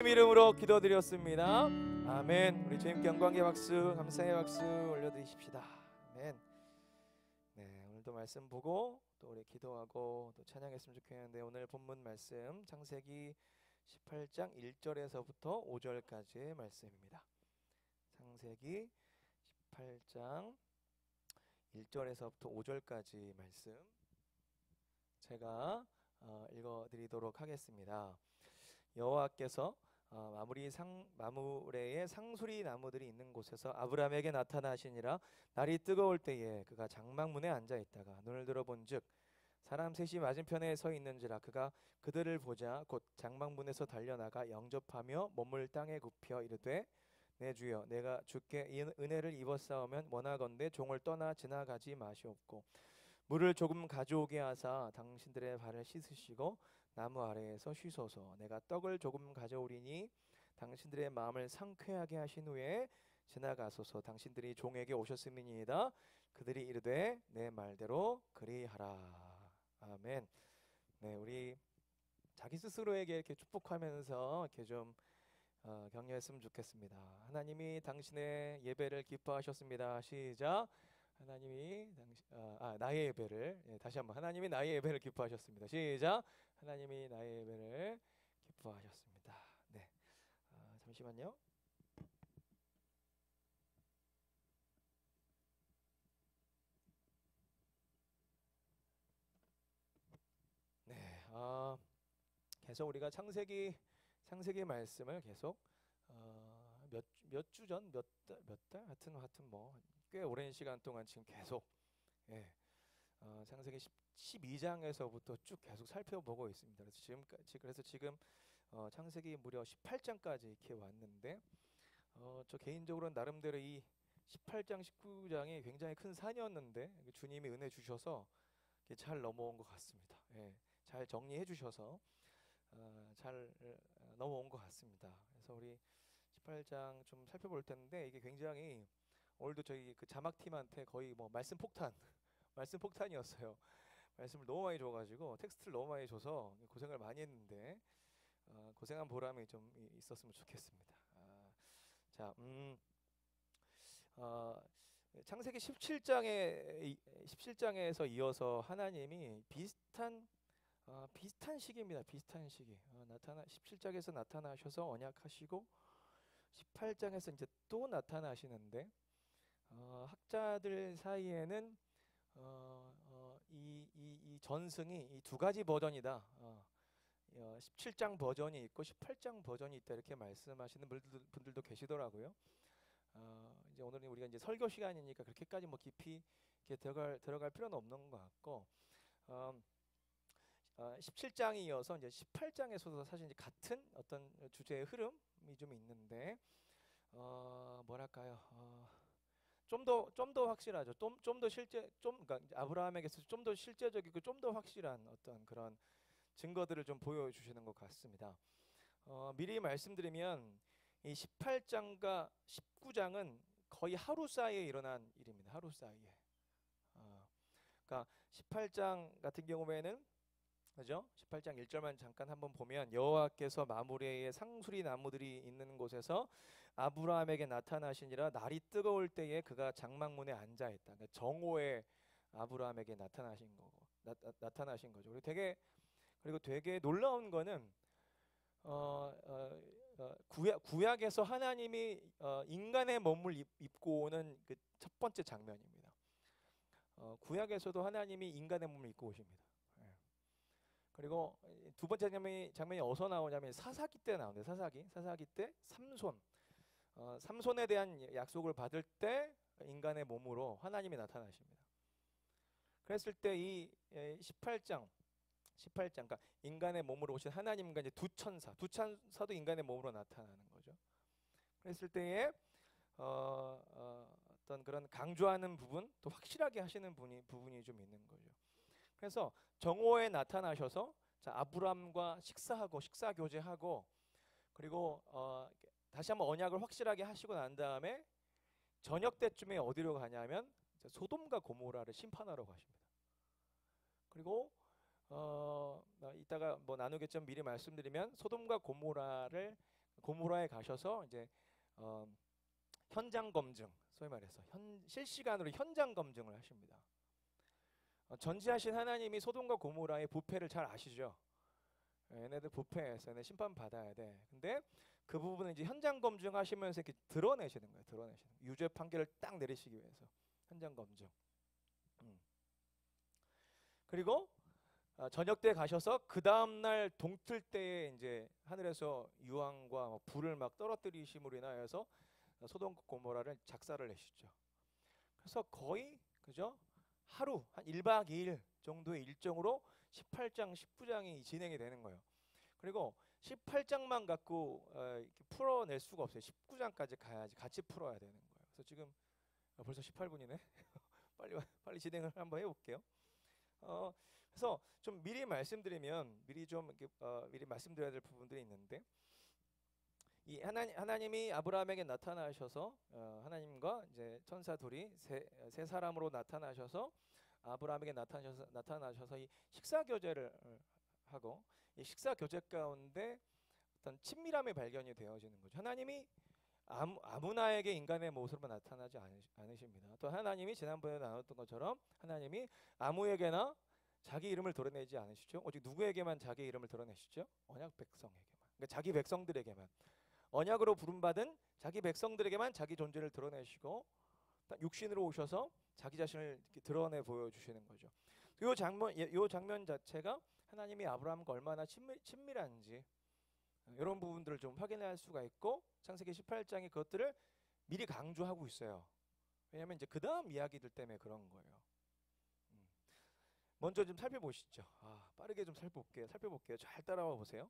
이름으로 기도드렸습니다. 아멘. 우리 주님께 영광의 박수, 감사의 박수 올려드리십시다. 아멘. 네, 오늘도 말씀 보고 또 우리 기도하고 또 찬양했으면 좋겠는데, 오늘 본문 말씀 창세기 18장 1절에서부터 5절까지의 말씀입니다. 창세기 18장 1절에서부터 5절까지 말씀 제가 읽어드리도록 하겠습니다. 여호와께서 마므레의 상수리 나무들이 있는 곳에서 아브라함에게 나타나시니라. 날이 뜨거울 때에 그가 장막문에 앉아 있다가 눈을 들어본즉 사람 셋이 맞은편에 서 있는지라. 그가 그들을 보자 곧 장막문에서 달려나가 영접하며 몸을 땅에 굽혀 이르되, 내 주여, 내가 주께 은혜를 입었사오면 원하건대 종을 떠나 지나가지 마시옵고 물을 조금 가져오게 하사 당신들의 발을 씻으시고 나무 아래에서 쉬소서. 내가 떡을 조금 가져오리니 당신들의 마음을 상쾌하게 하신 후에 지나가소서. 당신들이 종에게 오셨음이니이다. 그들이 이르되 내 말대로 그리하라. 아멘. 네, 우리 자기 스스로에게 이렇게 축복하면서 이렇게 좀 격려했으면 좋겠습니다. 하나님이 당신의 예배를 기뻐하셨습니다. 시작. 하나님이 나의 예배를, 다시 한번, 하나님이 나의 예배를 기뻐하셨습니다. 시작. 하나님이 나의 예배를 기뻐하셨습니다. 네, 잠시만요. 네, 계속 우리가 창세기 말씀을 계속 몇 주 전, 몇 달, 하여튼 뭐 꽤 오랜 시간 동안 지금 계속, 예, 창세기 12장에서부터 쭉 계속 살펴보고 있습니다. 그래서 지금 창세기 무려 18장까지 이렇게 왔는데, 저 개인적으로는 나름대로 이 18장, 19장이 굉장히 큰 산이었는데 주님이 은혜 주셔서 잘 넘어온 것 같습니다. 예, 잘 정리해 주셔서 잘 넘어온 것 같습니다. 그래서 우리 18장 좀 살펴볼 텐데, 이게 굉장히 오늘도 저희 그 자막팀한테 거의 뭐 말씀 폭탄 말씀 폭탄이었어요. 말씀을 너무 많이 줘가지고 텍스트를 너무 많이 줘서 고생을 많이 했는데 고생한 보람이 좀 있었으면 좋겠습니다. 자, 창세기 17장에서 이어서 하나님이 비슷한 시기입니다. 비슷한 시기. 17장에서 나타나셔서 언약하시고 18장에서 이제 또 나타나시는데, 학자들 사이에는 이 전승이 이 두 가지 버전이다. 17장 버전이 있고 18장 버전이 있다, 이렇게 말씀하시는 분들도 계시더라고요. 이제 오늘은 우리가 이제 설교 시간이니까 그렇게까지 뭐 깊이 이렇게 들어갈 필요는 없는 것 같고, 17장이 이어서 이제 18장에서도 사실 이제 같은 어떤 주제의 흐름이 좀 있는데, 뭐랄까요? 좀 더 확실하죠. 좀 더 그러니까 아브라함에게서 좀 더 실제적이고 좀 더 확실한 어떤 그런 증거들을 좀 보여주시는 것 같습니다. 미리 말씀드리면 이 18장과 19장은 거의 하루 사이에 일어난 일입니다. 하루 사이에. 그러니까 18장 같은 경우에는, 그죠? 18장 1절만 잠깐 한번 보면, 여호와께서 마므레의 상수리 나무들이 있는 곳에서 아브라함에게 나타나시니라. 날이 뜨거울 때에 그가 장막문에 앉아 있다. 그러니까 정오에 아브라함에게 나타나신 거죠. 그리고 되게 놀라운 거는 구약에서 하나님이 인간의 몸을 입고 오는 그 첫 번째 장면입니다. 구약에서도 하나님이 인간의 몸을 입고 오십니다. 그리고 두 번째 장면이 어디서 나오냐면 사사기 때 나오는데, 사사기 때 삼손에 대한 약속을 받을 때 인간의 몸으로 하나님이 나타나십니다. 그랬을 때 이 18장, 그러니까 인간의 몸으로 오신 하나님과 이제 두 천사도 인간의 몸으로 나타나는 거죠. 그랬을 때에 어떤 그런 강조하는 부분, 또 확실하게 하시는 부분이 좀 있는 거죠. 그래서 정오에 나타나셔서 아브람과 식사 교제하고, 그리고 다시 한번 언약을 확실하게 하시고 난 다음에 저녁 때쯤에 어디로 가냐면 소돔과 고모라를 심판하러 가십니다. 그리고 이따가 뭐 나누겠지만 미리 말씀드리면, 소돔과 고모라를 고모라에 가셔서 이제 현장 검증, 소위 말해서 실시간으로 현장 검증을 하십니다. 전지하신 하나님이 소돔과 고모라의 부패를 잘 아시죠? 얘네들 부패해서 얘네 심판 받아야 돼. 근데 그 부분을 이제 현장 검증하시면서 이렇게 드러내시는 거예요. 드러내시는 거예요. 유죄 판결을 딱 내리시기 위해서 현장 검증. 그리고 저녁 때 가셔서 그 다음 날 동틀 때에 이제 하늘에서 유황과 불을 막 떨어뜨리심으로 인하여서 소돔 고모라를 작살을 내시죠. 그래서 거의 그죠? 하루 한 1박 2일 정도의 일정으로 18장, 19장이 진행이 되는 거예요. 그리고 18장만 갖고 이렇게 풀어낼 수가 없어요. 19장까지 가야지 같이 풀어야 되는 거예요. 그래서 지금 벌써 18분이네. 빨리 진행을 한번 해볼게요. 그래서 좀 미리 말씀드리면 미리 말씀드려야 될 부분들이 있는데 이 하나님이 아브라함에게 나타나셔서 하나님과 이제 천사 둘이 세 사람으로 나타나셔서 아브라함에게 나타나셔서 이 식사 교제를 하고 이 식사 교제 가운데 어떤 친밀함이 발견이 되어지는 거죠. 하나님이 아무나에게 인간의 모습으로 나타나지 않으십니다. 또 하나님이 지난번에 나눴던 것처럼 하나님이 아무에게나 자기 이름을 드러내지 않으시죠. 오직 누구에게만 자기 이름을 드러내시죠? 언약 백성에게만. 그러니까 자기 백성들에게만. 언약으로 부름받은 자기 백성들에게만 자기 존재를 드러내시고 육신으로 오셔서 자기 자신을 이렇게 드러내 보여주시는 거죠. 이 장면 자체가 하나님이 아브라함과 얼마나 친밀한지 이런 부분들을 좀 확인할 수가 있고 창세기 18장이 그것들을 미리 강조하고 있어요. 왜냐하면 이제 그 다음 이야기들 때문에 그런 거예요. 먼저 좀 살펴보시죠. 빠르게 좀 살펴볼게요. 잘 따라와 보세요.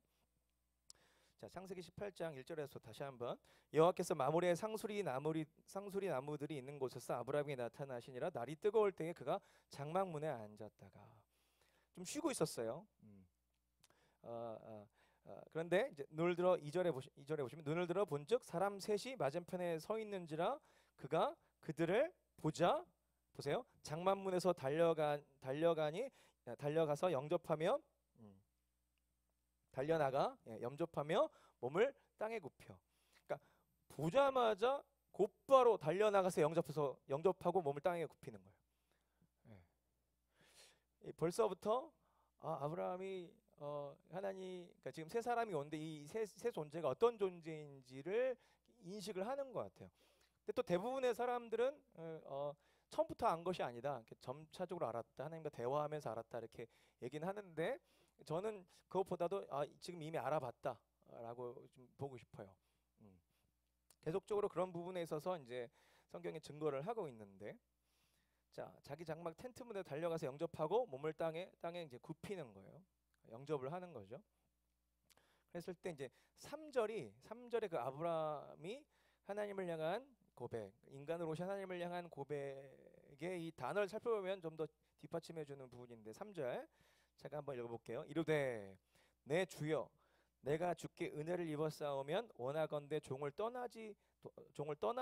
자, 창세기 18장 1절에서 다시 한번 여호와께서 마므레의 상수리 나무들이 있는 곳에서 아브라함에게 나타나시니라. 날이 뜨거울 때에 그가 장막문에 앉았다가 좀 쉬고 있었어요. 그런데 이제 눈을 들어 2절에 보시면 눈을 들어 본즉 사람 셋이 맞은편에 서 있는지라 그가 그들을 보자 보세요. 장막문에서 달려가서 영접하며 달려나가 염접하며 몸을 땅에 굽혀. 그러니까 보자마자 곧바로 달려나가서 영접하고 몸을 땅에 굽히는 거예요. 벌써부터 아브라함이 하나님, 그러니까 지금 세 사람이 오는데 이 세 존재가 어떤 존재인지를 인식을 하는 것 같아요. 근데 또 대부분의 사람들은 처음부터 안 것이 아니다. 이렇게 점차적으로 알았다. 하나님과 대화하면서 알았다. 이렇게 얘기는 하는데 저는 그것보다도 지금 이미 알아봤다라고 좀 보고 싶어요. 계속적으로 그런 부분에 있어서 이제 성경에 증거를 하고 있는데, 자, 자기 장막 텐트 문에 달려가서 영접하고 몸을 땅에 이제 굽히는 거예요. 영접을 하는 거죠. 그랬을 때 이제 3절에 그 아브라함이 하나님을 향한 고백, 인간으로 오신 하나님을 향한 고백의 이 단어를 살펴보면 좀 더 뒷받침해 주는 부분인데 3절 제가 한번 읽어볼게요. 이르되 내 주여 내가 주께 은혜를 입었사오면 원하건대 종을 떠나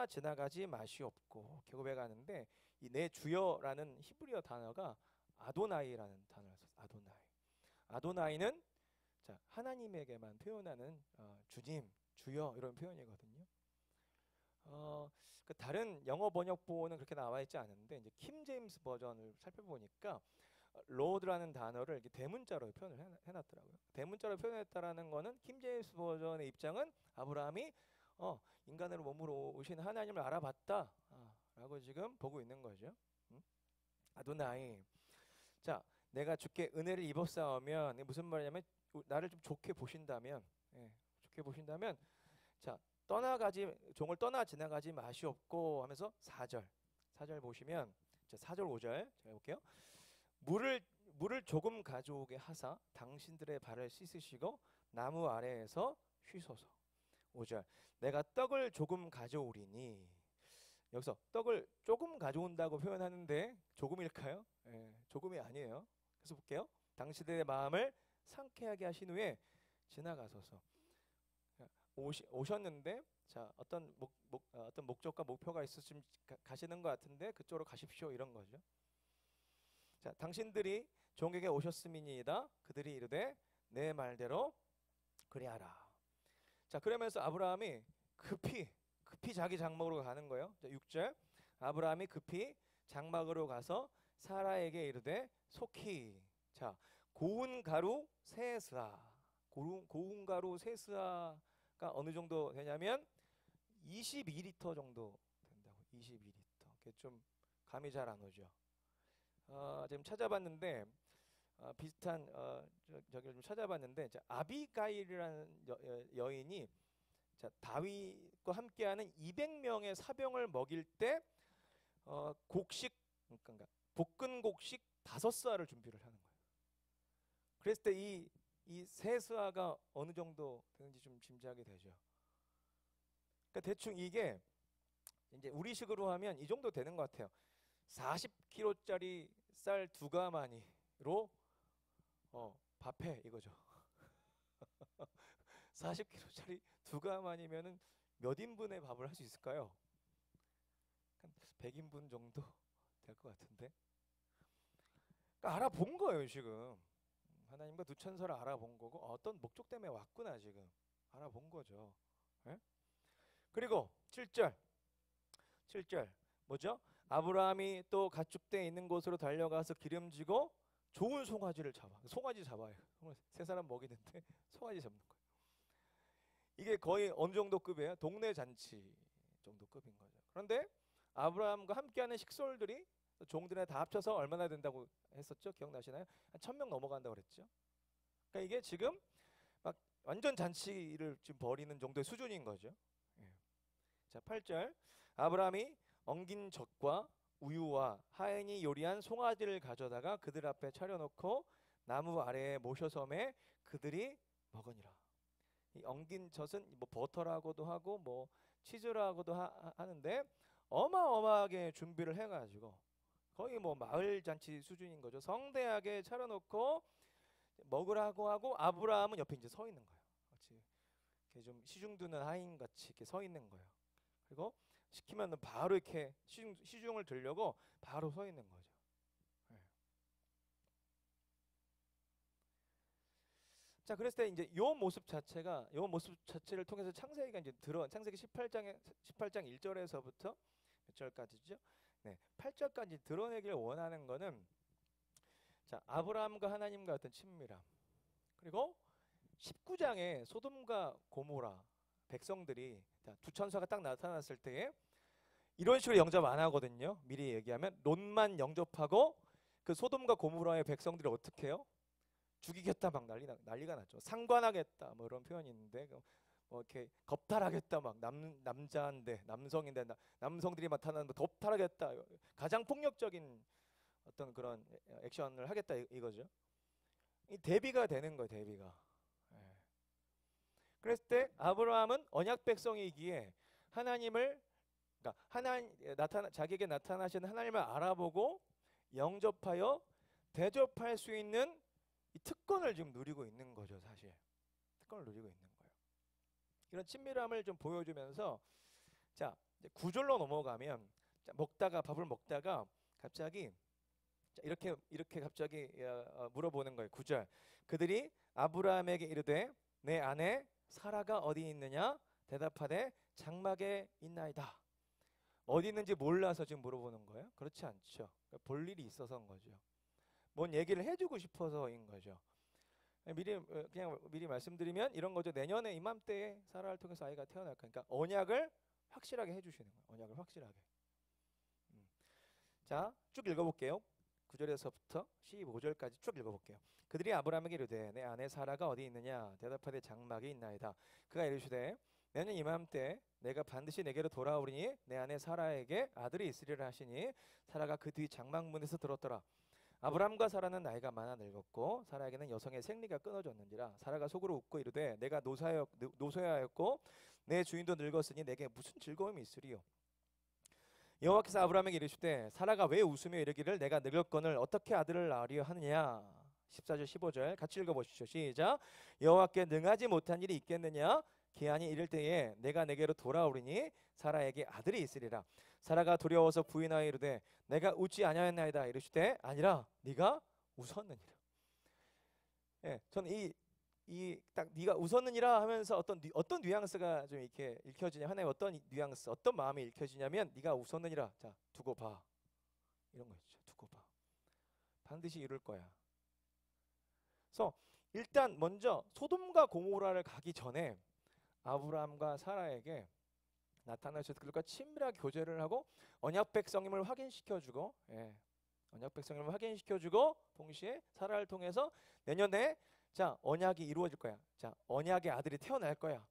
지나가지 마시옵고. 고백하는데 이 내 주여라는 히브리어 단어가 아도나이라는 단어를 썼어요. 아도나이는 자, 하나님에게만 표현하는 주님, 주여 이런 표현이거든요. 그 다른 영어 번역본은 그렇게 나와 있지 않은데 이제 킹 제임스 버전을 살펴보니까 로드라는 단어를 이렇게 대문자로 표현을 해놨더라고요. 대문자로 표현했다라는 거는 킹 제임스 버전의 입장은 아브라함이 인간으로 몸으로 오신 하나님을 알아봤다라고 지금 보고 있는 거죠. 아도나이. 자, 내가 주께 은혜를 입었사오면 무슨 말이냐면 나를 좀 좋게 보신다면, 자, 종을 떠나 지나가지 마시옵고 하면서 4절 보시면 4절 5절 제가 볼게요. 물을 조금 가져오게 하사 당신들의 발을 씻으시고 나무 아래에서 쉬소서. 5절 내가 떡을 조금 가져오리니, 여기서 떡을 조금 가져온다고 표현하는데 조금일까요? 조금이 아니에요. 그래서 볼게요. 당신들의 마음을 상쾌하게 하신 후에 지나가소서. 오셨는데 자, 어떤 목적과 목표가 있으시면 가시는 것 같은데 그쪽으로 가십시오 이런 거죠. 자, 당신들이 종에게 오셨음이니이다. 그들이 이르되 내 말대로 그리하라. 자, 그러면서 아브라함이 급히 자기 장막으로 가는 거예요. 자, 6절. 아브라함이 급히 장막으로 가서 사라에게 이르되 속히. 자, 고운 가루 세 스아. 고운 가루 세 스아가 어느 정도 되냐면 22리터 정도 된다고. 22리터. 그게 좀 감이 잘 안 오죠. 지금 찾아봤는데 비슷한 저기를 좀 찾아봤는데, 자, 아비가일이라는 여인이, 자, 다윗과 함께하는 200명의 사병을 먹일 때 곡식, 그러니까 볶은 곡식 5스아를 준비를 하는 거예요. 그랬을 때 이 세 스아가 어느 정도 되는지 좀 짐작이 되죠. 그러니까 대충 이게 이제 우리식으로 하면 이 정도 되는 것 같아요. 40kg짜리 쌀 2가마니로 밥해 이거죠. 40kg짜리 2가마니면은 몇 인분의 밥을 할 수 있을까요? 한 100인분 정도 될 것 같은데. 그러니까 알아본 거예요 지금. 하나님과 두 천사를 알아본 거고 어떤 목적 때문에 왔구나 지금 알아본 거죠. 예? 그리고 7절 뭐죠? 아브라함이 또 가축대 있는 곳으로 달려가서 기름지고 좋은 송아지를 송아지 잡아요. 세 사람 먹이는데 송아지 잡는 거예요. 이게 거의 어느 정도 급이에요? 동네 잔치 정도 급인 거죠. 그런데 아브라함과 함께하는 식솔들이, 종들에 다 합쳐서 얼마나 된다고 했었죠? 기억나시나요? 한 1000명 넘어간다고 그랬죠. 그러니까 이게 지금 막 완전 잔치를 지금 벌이는 정도의 수준인 거죠. 예. 자, 8절. 아브라함이 엉긴 젖과 우유와 하인이 요리한 송아지를 가져다가 그들 앞에 차려놓고 나무 아래에 모셔섬에 그들이 먹으니라. 이 엉긴 젖은 뭐 버터라고도 하고 뭐 치즈라고도 하는데 어마어마하게 준비를 해가지고 거의 뭐 마을 잔치 수준인 거죠. 성대하게 차려놓고 먹으라고 하고 아브라함은 옆에 이제 서 있는 거예요. 같이 이렇게 좀 시중드는 하인 같이 이렇게 서 있는 거예요. 그리고 시키면 바로 이렇게 시중을 들려고 바로 서 있는 거죠. 네. 자, 그랬을 때 이제 요 모습 자체를 통해서 창세기가 이제 창세기 18장 1절에서부터 몇 절까지죠? 네, 8절까지 드러내기를 원하는 거는, 자, 아브라함과 하나님과 어떤 친밀함, 그리고 19장에 소돔과 고모라 백성들이, 자, 두 천사가 딱 나타났을 때에 이런 식으로 영접 안 하거든요. 미리 얘기하면 롯만 영접하고 그 소돔과 고모라의 백성들이 어떻게 해요? 죽이겠다 막 난리가 났죠. 상관하겠다 뭐 이런 표현이 있는데, 뭐 이렇게 겁탈하겠다 막 남자인데 남성인데 남성들이 나타나는 뭐 겁탈하겠다, 가장 폭력적인 어떤 그런 액션을 하겠다 이거죠. 이 대비가 되는 거예요, 대비가. 예. 그랬을 때 아브라함은 언약 백성이기에 하나님을, 그러니까 자기에게 나타나신 하나님을 알아보고 영접하여 대접할 수 있는 이 특권을 지금 누리고 있는 거죠, 사실. 특권을 누리고 있는 거예요. 이런 친밀함을 좀 보여주면서, 자, 이제 9절로 넘어가면, 자, 밥을 먹다가 갑자기, 자, 이렇게 갑자기 물어보는 거예요. 9절. 그들이 아브라함에게 이르되 내 아내 사라가 어디 있느냐? 대답하되 장막에 있나이다. 어디 있는지 몰라서 지금 물어보는 거예요? 그렇지 않죠. 그러니까 볼 일이 있어서인 거죠. 뭔 얘기를 해주고 싶어서인 거죠. 그냥 미리 말씀드리면 이런 거죠. 내년에 이맘때에 사라를 통해서 아이가 태어날 거니까 언약을 확실하게 해주시는 거예요. 언약을 확실하게. 자, 쭉 읽어볼게요. 9절에서부터 15절까지 쭉 읽어볼게요. 그들이 아브라함에게 이르되 내 아내 사라가 어디 있느냐? 대답하되 장막에 있나이다. 그가 이르시되 내년 이맘때 내가 반드시 내게로 돌아오리니 내 아내 사라에게 아들이 있으리라 하시니 사라가 그 뒤 장막문에서 들었더라. 아브라함과 사라는 나이가 많아 늙었고 사라에게는 여성의 생리가 끊어졌는지라. 사라가 속으로 웃고 이르되 내가 노쇠하였고 내 주인도 늙었으니 내게 무슨 즐거움이 있으리요. 여호와께서 아브라함에게 이르시되 사라가 왜 웃으며 이르기를 내가 늙었거늘 어떻게 아들을 낳으려 하느냐. 14절 15절 같이 읽어보시죠. 시작. 여호와께 능하지 못한 일이 있겠느냐. 기한이 이를 때에 내가 내게로 돌아오리니 사라에게 아들이 있으리라. 사라가 두려워서 부인하여 이르되 내가 웃지 아니하였나이다. 이르시되 아니라 네가 웃었느니라. 예, 저는 이 이 딱 네가 웃었느니라 하면서 어떤 뉘앙스가 좀 이렇게 읽혀지냐, 하나님 어떤 뉘앙스, 어떤 마음이 읽혀지냐면 네가 웃었느니라, 자 두고 봐, 이런 거 있죠. 두고 봐, 반드시 이룰 거야. 그래서 일단 먼저 소돔과 고모라를 가기 전에 아브라함과 사라에게 나타나셔서 그들과 친밀하게 교제를 하고 언약 백성임을 확인시켜주고, 언약 백성임을 확인시켜주고, 동시에 사라를 통해서 내년에 자 언약이 이루어질 거야. 자 언약의 아들이 태어날 거야.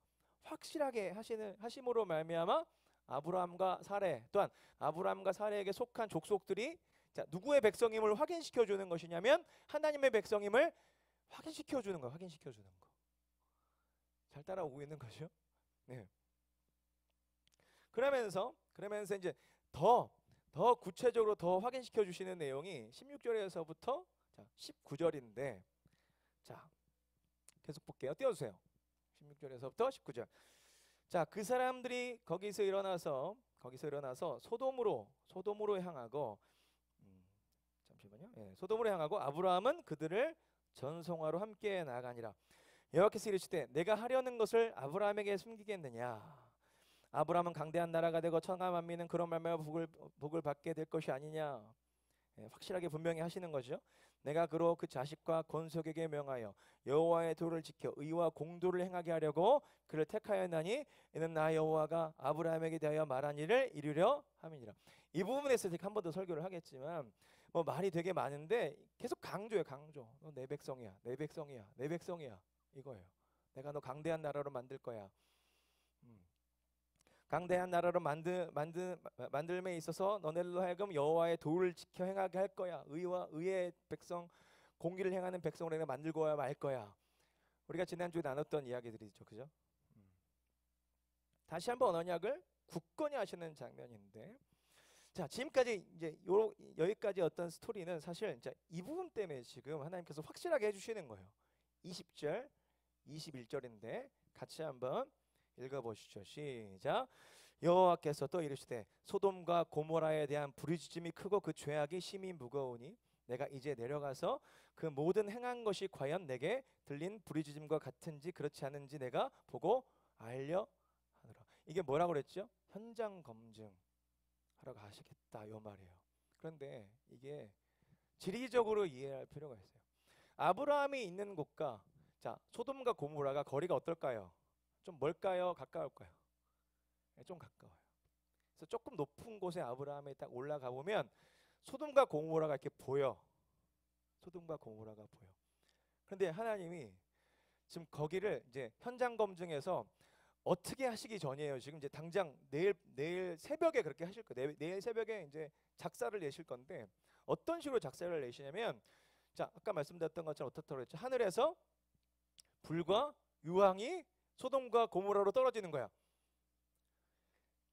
확실하게 하심으로 말미암아 아브라함과 사레, 또한 아브라함과 사레에게 속한 족속들이 자 누구의 백성임을 확인시켜 주는 것이냐면 하나님의 백성임을 확인시켜 주는 거, 확인시켜 주는 거. 잘 따라오고 있는 거죠? 네. 그러면서 이제 더 구체적으로 더 확인시켜 주시는 내용이 16절에서부터 자 19절인데, 자 계속 볼게요. 띄워주세요. 16절에서부터 19절. 자 그 사람들이 거기서 일어나서 소돔으로 향하고, 잠시만요. 소돔으로 향하고 아브라함은 그들을 전송하러 함께 나가니라. 여호와께서 이르시되 내가 하려는 것을 아브라함에게 숨기겠느냐. 아브라함은 강대한 나라가 되고 천하 만민은 그런 말미암아 복을 받게 될 것이 아니냐. 확실하게 분명히 하시는 거죠. 내가 그로 그 자식과 건속에게 명하여 여호와의 도를 지켜 의와 공도를 행하게 하려고 그를 택하였나니 이는 나 여호와가 아브라함에게 대하여 말한 일을 이루려 함이니라. 이 부분에서 제가 한 번 더 설교를 하겠지만 뭐 말이 되게 많은데 계속 강조해. 너 내 백성이야, 내 백성이야, 내 백성이야, 이거예요. 내가 너 강대한 나라로 만들 거야. 강대한 나라로 만들m에 있어서 너네들로 하여금 여호와의 도를 지켜 행하게 할 거야. 의의 백성, 공의를 행하는 백성으로 내가 만들고야 말 거야. 우리가 지난주에 나눴던 이야기들이죠, 그죠? 다시 한번 언약을 굳건히 하시는 장면인데, 자 지금까지 이제 여기까지 어떤 스토리는 사실 이제 이 부분 때문에 지금 하나님께서 확실하게 해주시는 거예요. 20절, 21절인데 같이 한번 읽어보시죠. 시작. 여호와께서 또 이르시되 소돔과 고모라에 대한 부르짖음이 크고 그 죄악이 심히 무거우니 내가 이제 내려가서 그 모든 행한 것이 과연 내게 들린 부르짖음과 같은지 그렇지 않은지 내가 보고 알려 하노라. 이게 뭐라고 그랬죠? 현장 검증하러 가시겠다, 요 말이에요. 그런데 이게 지리적으로 이해할 필요가 있어요. 아브라함이 있는 곳과 자 소돔과 고모라가 거리가 어떨까요? 좀 멀까요? 가까울까요? 좀 가까워요. 그래서 조금 높은 곳에 아브라함이 딱 올라가 보면 소돔과 고모라가 이렇게 보여. 소돔과 고모라가 보여. 그런데 하나님이 지금 거기를 이제 현장 검증해서 어떻게 하시기 전이에요. 지금 이제 당장 내일 새벽에 그렇게 하실 거예요. 내일 새벽에 이제 작사를 내실 건데 어떤 식으로 작사를 내시냐면, 자 아까 말씀드렸던 것처럼 어떻다고 했죠? 하늘에서 불과 유황이 소돔과 고모라로 떨어지는 거야.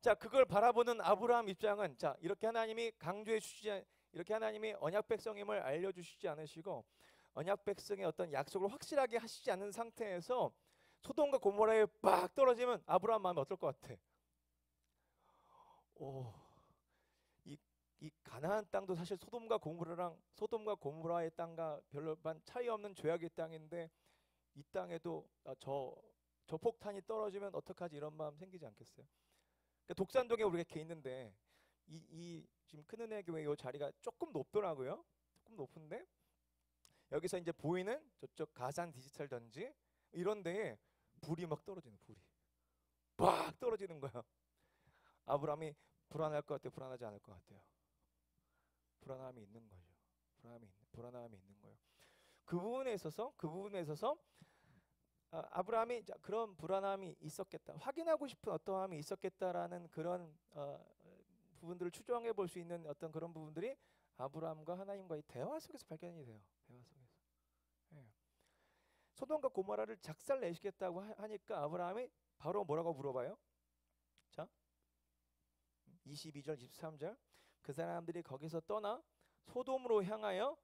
자 그걸 바라보는 아브라함 입장은 자 이렇게 하나님이 강조해 주시지, 이렇게 하나님이 언약 백성임을 알려주시지 않으시고 언약 백성의 어떤 약속을 확실하게 하시지 않은 상태에서 소돔과 고모라에 빡 떨어지면 아브라함 마음이 어떨 것 같아? 이 가나안 땅도 사실 소돔과 고모라의 땅과 별로 차이 없는 죄악의 땅인데 이 땅에도 저 폭탄이 떨어지면 어떡하지, 이런 마음 생기지 않겠어요? 그러니까 독산동에 우리가 이렇게 있는데 이 지금 큰은혜 교회 이 자리가 조금 높더라고요. 조금 높은데 여기서 이제 보이는 저쪽 가산 디지털 던지 이런 데에 불이 막 떨어지는, 불이 빡 떨어지는 거야. 아브라함이 불안할 것 같아요? 불안하지 않을 것 같아요? 불안함이 있는 거죠. 불안함이 있는 거예요. 그 부분에 있어서 아브라함이 그런 불안함이 있었겠다, 확인하고 싶은 어떠함이 있었겠다라는 그런 부분들을 추정해 볼 수 있는 어떤 그런 부분들이 아브라함과 하나님과의 대화 속에서 발견이 돼요. 대화 속에서. 소돔과 고모라를 작살 내시겠다고 하니까 아브라함이 바로 뭐라고 물어봐요? 자 22절 23절. 그 사람들이 거기서 떠나 소돔으로 향하여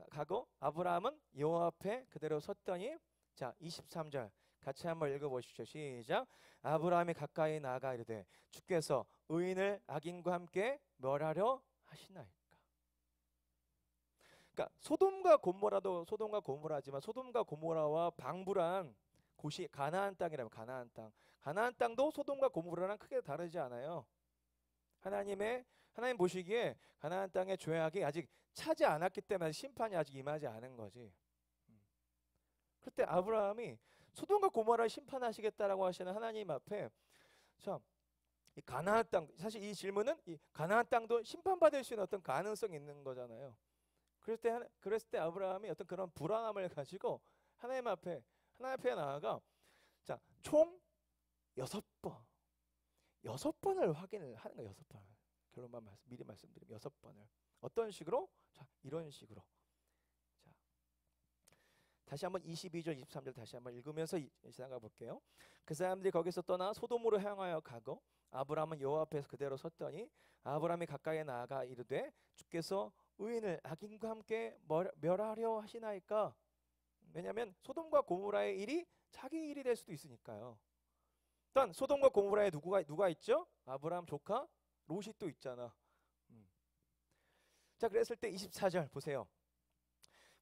가고 아브라함은 여호와 앞에 그대로 섰더니, 자 23절 같이 한번 읽어보시죠. 시작. 아브라함이 가까이 나아가 이르되 주께서 의인을 악인과 함께 멸하려 하시나이까. 그러니까 소돔과 고모라도 소돔과 고모라지만 소돔과 고모라와 방불한 곳이 가나안 땅이라면 가나안 땅. 가나안 땅도 소돔과 고모라랑 크게 다르지 않아요. 하나님 보시기에 가나안 땅의 죄악이 아직 차지 않았기 때문에 심판이 아직 임하지 않은 거지. 그때 아브라함이 소돔과 고모라를 심판하시겠다라고 하시는 하나님 앞에 참 이 가나안 땅, 사실 이 질문은 이 가나안 땅도 심판받을 수 있는 어떤 가능성이 있는 거잖아요. 그랬을 때 아브라함이 어떤 그런 불안함을 가지고 하나님 앞에 나아가 총 6번을 확인을 하는 거예요. 6번. 결론만 미리 말씀드리면 6번을. 어떤 식으로? 자, 이런 식으로. 자, 다시 한번 22절, 23절 다시 한번 읽으면서 지나가 볼게요. 그 사람들이 거기서 떠나 소돔으로 향하여 가고 아브라함은 여호와 앞에서 그대로 섰더니 아브라함이 가까이 나아가 이르되 주께서 의인을 악인과 함께 멸하려 하시나이까? 왜냐하면 소돔과 고모라의 일이 자기 일이 될 수도 있으니까요. 일단 소돔과 고모라에 누가 있죠? 아브라함 조카 롯이 또 있잖아. 자, 그랬을 때 24절 보세요.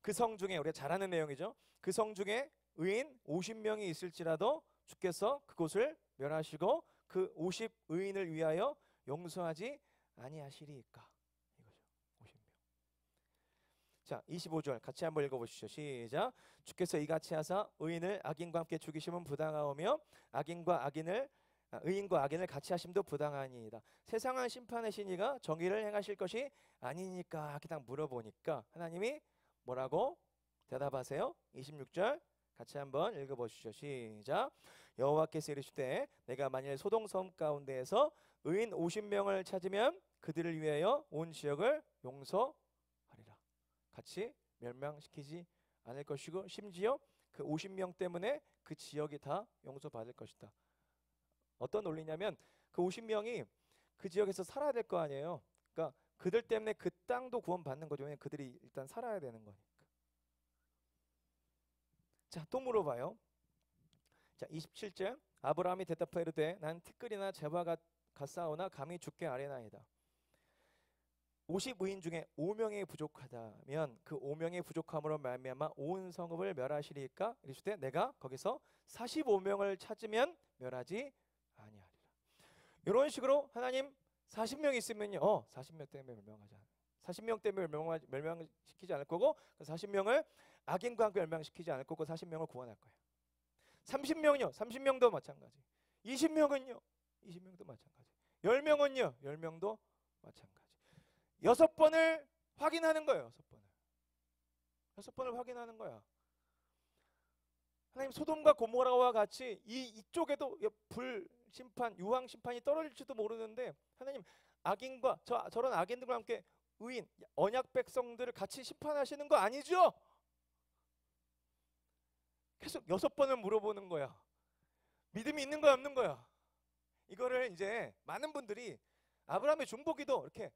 그 성 중에 우리가 잘 아는 내용이죠. 그 성 중에 의인 50명이 있을지라도 주께서 그곳을 멸하시고 그 50 의인을 위하여 용서하지 아니하시리이까? 이거죠. 50명. 자, 25절 같이 한번 읽어보시죠. 시작. 주께서 이같이 하사 의인을 악인과 함께 죽이심은 부당하오며 의인과 악인을 같이 하심도 부당하니이다. 세상은 심판의 신이가 정의를 행하실 것이 아니니까. 그냥 물어보니까 하나님이 뭐라고 대답하세요? 26절 같이 한번 읽어보시죠. 시작. 여호와께서 이르시되 내가 만일 소돔 섬 가운데에서 의인 50명을 찾으면 그들을 위하여 온 지역을 용서하리라. 같이 멸망시키지 않을 것이고 심지어 그 50명 때문에 그 지역이 다 용서받을 것이다. 어떤 논리냐면 그 50명이 그 지역에서 살아야 될 거 아니에요. 그러니까 그들 때문에 그 땅도 구원받는 거죠. 왜냐면 그들이 일단 살아야 되는 거니까. 자, 또 물어봐요. 자, 27절 아브라함이 대답하여 이르되 난 티끌이나 재와 같사오나 감히 주께 아뢰나이다. 50의인 중에 5명이 부족하다면 그 5명의 부족함으로 말미암아 온 성읍을 멸하시리까? 이르시되 내가 거기서 45명을 찾으면 멸하지 아니하리라. 이런 식으로 하나님 40명 있으면요 40명 때문에 멸망하지 않아요. 40명 때문에 멸망시키지 않을 거고 40명을 악인과 함께 멸망시키지 않을 거고 40명을 구원할 거예요. 30명은요 30명도 마찬가지. 20명은요 20명도 마찬가지. 10명은요 10명도 마찬가지. 6번을 확인하는 거예요. 6번을 확인하는 거야. 하나님 소돔과 고모라와 같이 이쪽에도 불심판, 유황심판이 떨어질지도 모르는데 하나님 악인과 저런 악인들과 함께 의인, 언약 백성들을 같이 심판하시는 거 아니죠? 계속 6번을 물어보는 거야. 믿음이 있는 거야 없는 거야? 이거를 이제 많은 분들이 아브라함의 중보기도 이렇게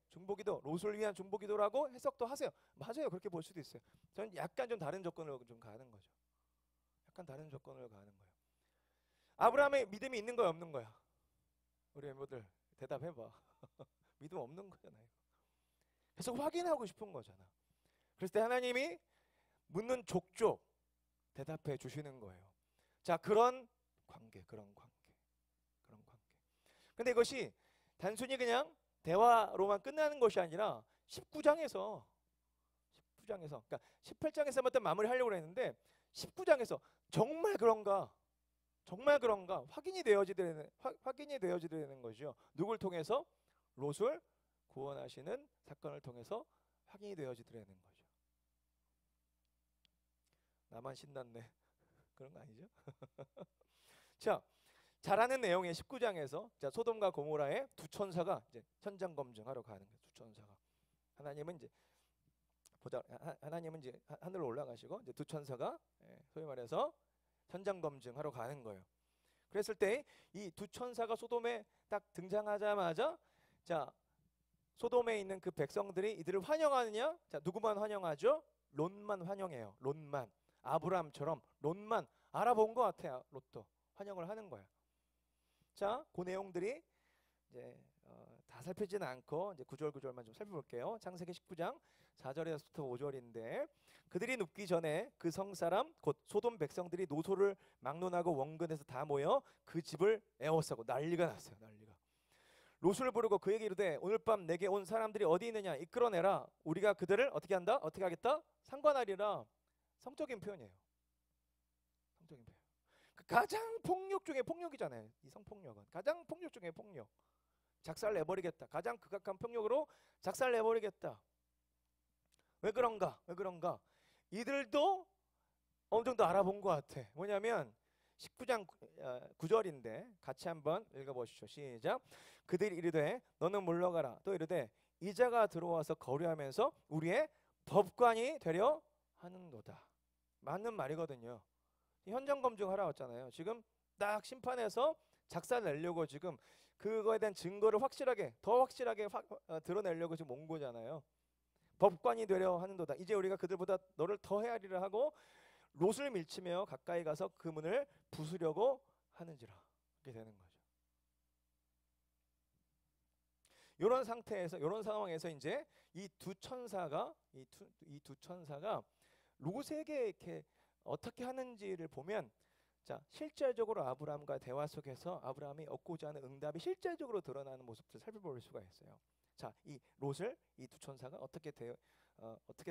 중보기도 롯을 위한 중보기도라고 해석도 하세요. 맞아요. 그렇게 볼 수도 있어요. 저는 약간 좀 다른 조건으로 좀 가는 거죠. 약간 다른 조건으로 가는 거예요. 아브라함의 믿음이 있는 거야 없는 거야? 우리 멤버들 대답해봐. 믿음 없는 거잖아요. 계속 확인하고 싶은 거잖아. 그랬을 때 하나님이 묻는 족족 대답해 주시는 거예요. 자, 그런 관계. 근데 이것이 단순히 그냥 대화로만 끝나는 것이 아니라 19장에서 그러니까 18장에서부터 마무리하려고 했는데 19장에서 정말 그런가 확인이 되어지는 거죠. 누굴 통해서? 롯을 구원하시는 사건을 통해서 확인이 되어지더라는 거죠. 나만 신났네. 그런 거 아니죠? 자, 잘 아는 내용의 19장에서 자, 소돔과 고모라의 두 천사가 이제 현장 검증하러 가는 거예요. 두 천사가. 하나님은 이제 하늘로 올라가시고 이제 두 천사가 소위 말해서 현장 검증하러 가는 거예요. 그랬을 때 이 두 천사가 소돔에 딱 등장하자마자 자, 소돔에 있는 그 백성들이 이들을 환영하느냐? 자, 누구만 환영하죠? 롯만 환영해요. 롯만. 아브라함처럼 롯만 알아본 것 같아요. 롯도 환영을 하는 거예요. 자, 그 내용들이 이제 다 살피지는 않고 이제 구절구절만 좀 살펴볼게요. 창세기 19장 4절에서부터 5절인데 그들이 눕기 전에 그 성사람 곧 소돔 백성들이 노소를 막론하고 원근에서 다 모여 그 집을 에워싸고 난리가 났어요. 난리가. 롯을 부르고 그에게 이르되 오늘 밤 내게 온 사람들이 어디 있느냐 이끌어내라. 우리가 그들을 어떻게 한다? 어떻게 하겠다? 상관하리라. 성적인 표현이에요. 성적인 표현. 그 가장 폭력 중에 폭력이잖아요. 이 성폭력은 가장 폭력 중에 폭력. 작살 내버리겠다. 가장 극악한 폭력으로 작살 내버리겠다. 왜 그런가? 왜 그런가? 이들도 어느 정도 알아본 것 같아. 뭐냐면 19장 9절인데 같이 한번 읽어보시죠. 시작. 그들이 이르되 너는 물러가라. 또 이르되 이자가 들어와서 거류하면서 우리의 법관이 되려 하는도다. 맞는 말이거든요. 현장 검증하러 왔잖아요. 지금 딱 심판해서 작살 내려고 지금 그거에 대한 증거를 확실하게 더 확실하게 드러내려고 지금 온 거잖아요. 법관이 되려 하는도다. 이제 우리가 그들보다 너를 더 헤아리려 하고 롯을 밀치며 가까이 가서 그 문을 부수려고 하는지라. 이렇게 되는 거죠. 이런 상태에서 이런 상황에서 이제 이 두 천사가 롯에게 이렇게 어떻게 하는지를 보면 자 실제적으로 아브라함과 대화 속에서 아브라함이 얻고자 하는 응답이 실제적으로 드러나는 모습들을 살펴볼 수가 있어요. 자, 이 롯을 이 두 천사가 어떻게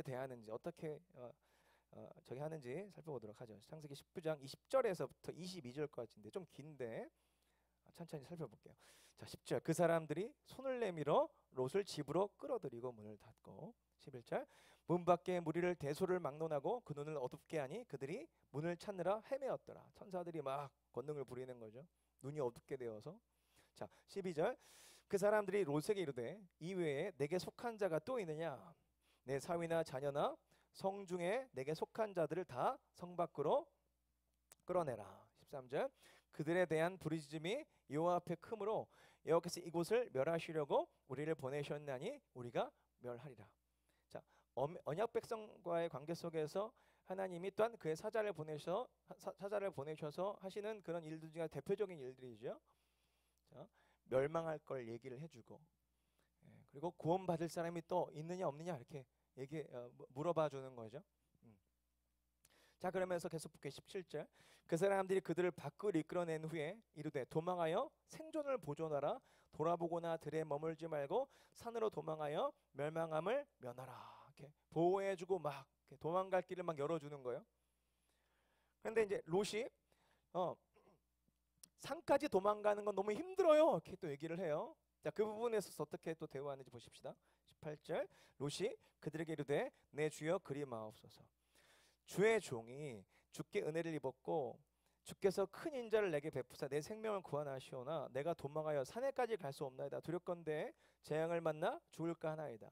대하는지 어떻게 저기 하는지 살펴보도록 하죠. 창세기 19장 20절에서부터 22절까지인데 좀 긴데 천천히 살펴볼게요. 자, 10절 그 사람들이 손을 내밀어 롯을 집으로 끌어들이고 문을 닫고 11절 문 밖에 무리를 대소를 막론하고 그 눈을 어둡게 하니 그들이 문을 찾느라 헤매었더라. 천사들이 막 권능을 부리는 거죠. 눈이 어둡게 되어서. 자, 12절 그 사람들이 롯에게 이르되 이 외에 내게 속한 자가 또 있느냐? 내 사위나 자녀나 성 중에 내게 속한 자들을 다 성 밖으로 끌어내라. 13절 그들에 대한 부르짖음이 여호와 앞에 크므로 여호와께서 이곳을 멸하시려고 우리를 보내셨나니 우리가 멸하리라. 자, 언약 백성과의 관계 속에서 하나님이 또한 그의 사자를 보내셔서 하시는 그런 일들 중에 대표적인 일들이죠. 자, 멸망할 걸 얘기를 해주고 그리고 구원받을 사람이 또 있느냐 없느냐 이렇게 물어봐 주는 거죠. 자, 그러면서 계속 볼게요. 17절 그 사람들이 그들을 밖으로 이끌어낸 후에 이르되 도망하여 생존을 보존하라. 돌아보거나 들에 머물지 말고 산으로 도망하여 멸망함을 면하라. 이렇게 보호해주고 막 이렇게 도망갈 길을 막 열어주는 거예요. 그런데 이제 롯이 산까지 도망가는 건 너무 힘들어요. 이렇게 또 얘기를 해요. 자, 그 부분에서 어떻게 또 대화하는지 보십시다. 18절 롯이 그들에게 이르되 내 주여 그리 마옵소서. 주의 종이 주께 은혜를 입었고 주께서 큰 인자를 내게 베푸사 내 생명을 구원하시오나 내가 도망하여 산에까지 갈 수 없나이다. 두렵건대 재앙을 만나 죽을까 하나이다.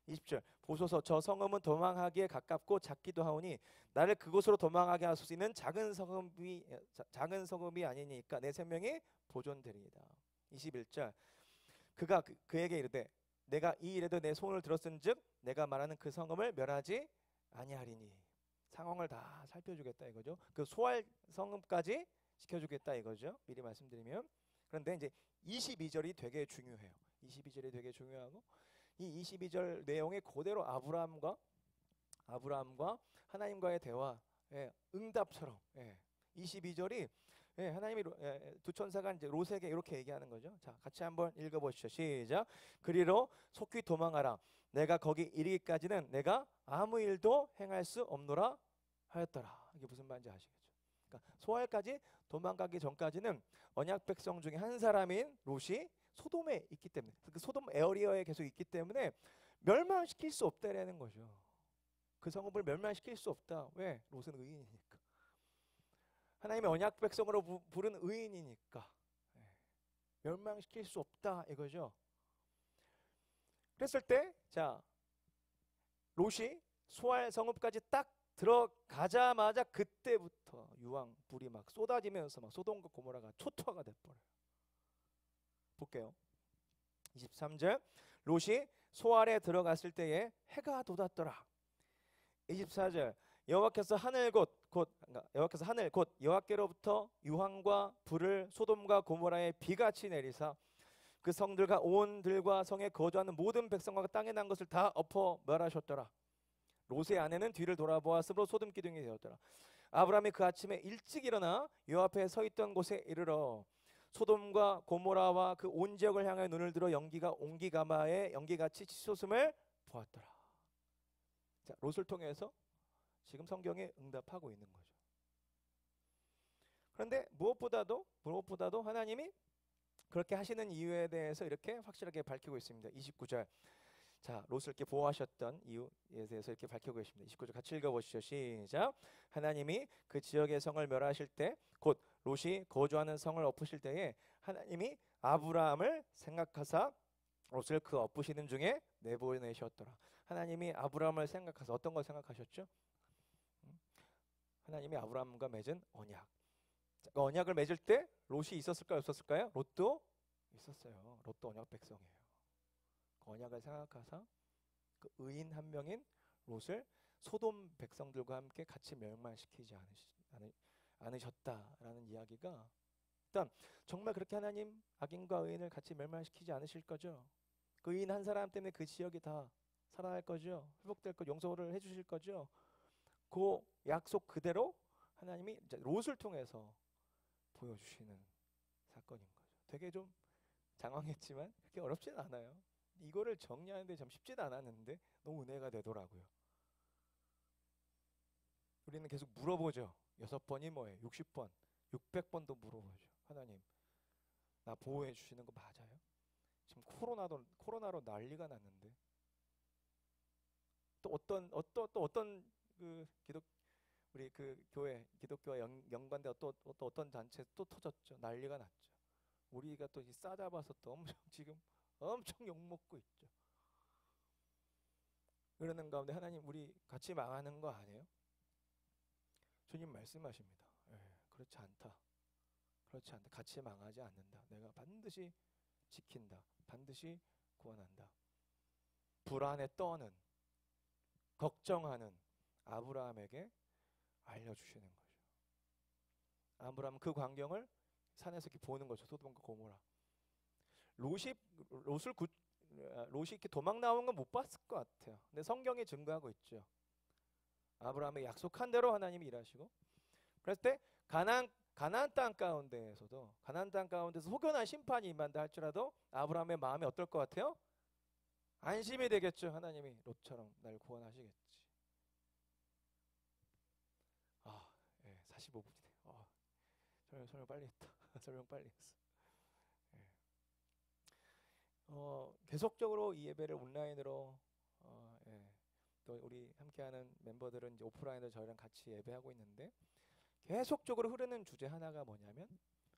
20절 보소서 저 성읍은 도망하기에 가깝고 작기도 하오니 나를 그곳으로 도망하게 할 수 있는 작은 성읍이 아니니까 내 생명이 보존되리이다. 21절 그가 그에게 이르되 내가 이 일에도 내 손을 들었은즉 내가 말하는 그 성읍을 멸하지 아니하리니. 상황을 다 살펴주겠다 이거죠. 그 소알 성읍까지 지켜주겠다 이거죠. 미리 말씀드리면. 그런데 이제 22절이 되게 중요해요. 22절이 되게 중요하고 이 22절 내용이 그대로 아브라함과 하나님과의 대화의 응답처럼 22절이 하나님이 두 천사가 이제 롯에게 이렇게 얘기하는 거죠. 자, 같이 한번 읽어보시죠. 시작. 그리로 속히 도망하라. 내가 거기 이르기까지는 내가 아무 일도 행할 수 없노라 하였더라. 이게 무슨 말인지 아시겠죠? 그러니까 소알까지 도망가기 전까지는 언약 백성 중에 한 사람인 롯이 소돔에 있기 때문에 그 소돔 에어리어에 계속 있기 때문에 멸망시킬 수 없다라는 거죠. 그 성읍을 멸망시킬 수 없다. 왜? 롯은 의인이니까. 하나님의 언약 백성으로 부른 의인이니까 멸망시킬 수 없다 이거죠. 그랬을 때 자 롯이 소알 성읍까지 딱 들어가자마자 그때부터 유황 불이 막 쏟아지면서 막 소돔과 고모라가 초토화가 돼버려요. 볼게요. 23절 롯이 소알에 들어갔을 때에 해가 돋았더라. 24절 여호와께서 하늘 곧 여호와께로부터 유황과 불을 소돔과 고모라에 비같이 내리사 그 성들과 온 들과 성에 거주하는 모든 백성과 땅에 난 것을 다 엎어 멸하셨더라. 롯의 아내는 뒤를 돌아보았으므로 소돔 기둥이 되었더라. 아브라함이 그 아침에 일찍 일어나 요 앞에 서 있던 곳에 이르러 소돔과 고모라와 그 온 지역을 향하여 눈을 들어 연기가 옹기가마에 연기같이 치솟음을 보았더라. 자, 롯을 통해서 지금 성경에 응답하고 있는 거죠. 그런데 무엇보다도 하나님이 그렇게 하시는 이유에 대해서 이렇게 확실하게 밝히고 있습니다. 29절. 자, 롯을 이렇게 보호하셨던 이유에 대해서 이렇게 밝히고 계십니다. 29절 같이 읽어보시죠. 시작. 하나님이 그 지역의 성을 멸하실 때, 곧 롯이 거주하는 성을 엎으실 때에 하나님이 아브라함을 생각하사 롯을 그 엎으시는 중에 내보내셨더라. 하나님이 아브라함을 생각하사 어떤 걸 생각하셨죠? 하나님이 아브라함과 맺은 언약. 자, 그 언약을 맺을 때 롯이 있었을까요? 없었을까요? 롯도 있었어요. 롯도 언약 백성이에요. 그 언약을 생각하사 그 의인 한 명인 롯을 소돔 백성들과 함께 같이 멸망시키지 않으셨다라는 이야기가, 일단 정말 그렇게 하나님 악인과 의인을 같이 멸망시키지 않으실 거죠? 그 의인 한 사람 때문에 그 지역이 다 살아날 거죠? 회복될 거, 용서를 해주실 거죠? 그 약속 그대로 하나님이 이제 롯을 통해서 보여주시는 사건인 거죠. 되게 좀 장황했지만 그렇게 어렵진 않아요. 이거를 정리하는데 참 쉽지도 않았는데 너무 은혜가 되더라고요. 우리는 계속 물어보죠. 6번이 뭐예요? 60번, 600번도 물어보죠. 하나님, 나 보호해 주시는 거 맞아요? 지금 코로나로 난리가 났는데 또 어떤 그 우리 그 교회 기독교와 연관된 어떤 단체 또 터졌죠. 난리가 났죠. 우리가 또 싸잡아서 또 지금 엄청 욕먹고 있죠. 그러는 가운데 하나님, 우리 같이 망하는 거 아니에요? 주님 말씀하십니다. 그렇지 않다. 같이 망하지 않는다. 내가 반드시 지킨다. 반드시 구원한다. 불안에 떠는, 걱정하는 아브라함에게 알려주시는 거죠. 아브라함은 그 광경을 산에서 이렇게 보는 거죠. 소돔과 고모라. 롯이 이렇게 도망 나온 건 못 봤을 것 같아요. 근데 성경이 증거하고 있죠. 아브라함의 약속한 대로 하나님이 일하시고, 그랬을 때 가나안 땅 가운데서 혹여나 심판이 임한다 할지라도 아브라함의 마음이 어떨 것 같아요? 안심이 되겠죠. 하나님이 롯처럼 날 구원하시겠지. 45분이네. 설명 빨리 했다. 설명 빨리 했어. 계속적으로 이 예배를 온라인으로 또 우리 함께하는 멤버들은 이제 오프라인으로 저희랑 같이 예배하고 있는데, 계속적으로 흐르는 주제 하나가 뭐냐면